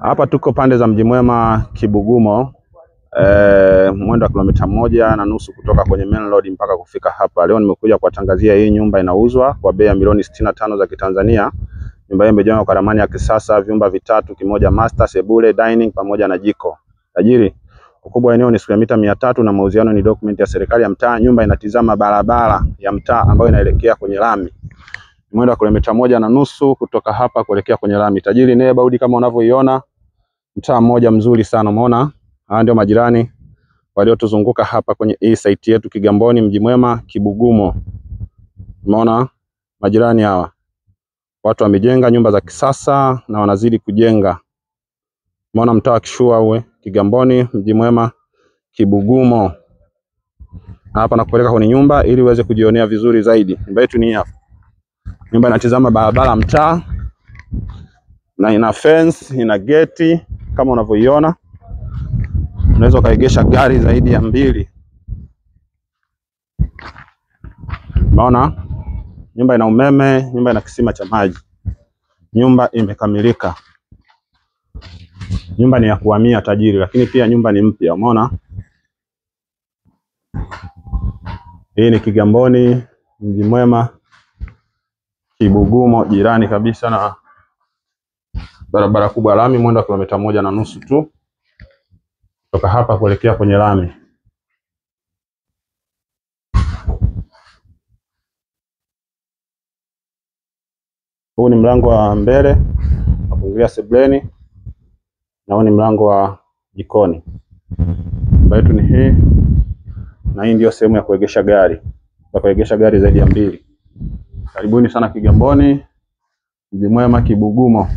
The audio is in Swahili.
Hapa tuko pande za Mji Mwema Kibugumo, mwendo wa kilomita 1.5 kutoka kwenye main road mpaka kufika hapa. Leo nimekuja kuwatangazia hii nyumba inauzwa kwa bei ya milioni 65 za Kitanzania. Nyumba hii imejengwa kwa ramani ya kisasa, vyumba vitatu, kimoja master, sebule, dining pamoja na jiko. Tajiri, ukubwa wa eneo ni square mita 300 na mauziano ni document ya serikali ya mtaa. Nyumba inatizama barabara ya mtaa ambayo inaelekea kwenye lami. Mwendo wa kilomita 1.5 kutoka hapa kuelekea kwenye lami. Tajiri, neighborhood kama unavyoiona, mtaa mmoja mzuri sana, umeona? Hawa ndio majirani waliotuzunguka hapa kwenye hii site yetu Kigamboni, Mji Mwema Kibugumo. Umeona majirani hawa, watu wamejenga nyumba za kisasa na wanazidi kujenga. Umeona mtaa wa Kishua uwe Kigamboni, Mji Mwema Kibugumo. Hapa nakupeleka kwenye nyumba ili uweze kujionea vizuri zaidi. Nyumba yetu ni hapa. Nyumba inatizama barabara mtaa na ina fence, ina geti kama unavyoiona. Unaweza kaegesha gari zaidi ya 2. Unaona? Nyumba ina umeme, nyumba ina kisima cha maji. Nyumba imekamilika. Nyumba ni ya kuhamia tajiri, lakini pia nyumba ni mpya, umeona? Hii ni Kigamboni, Mji Mwema Kibugumo, jirani kabisa na barabara kubwa lami, mwendo wa kilomita 1.5 tu kutoka hapa kuelekea kwenye lami. Huu ni mlango wa mbele wa kuingilia sebuleni na huu ni mlango wa jikoni. Nyumba yetu ni hii na hii ndio sehemu ya kuegesha gari. Ya kuegesha gari zaidi ya 2. Karibuni sana Kigamboni, Mji Mwema Kibugumo.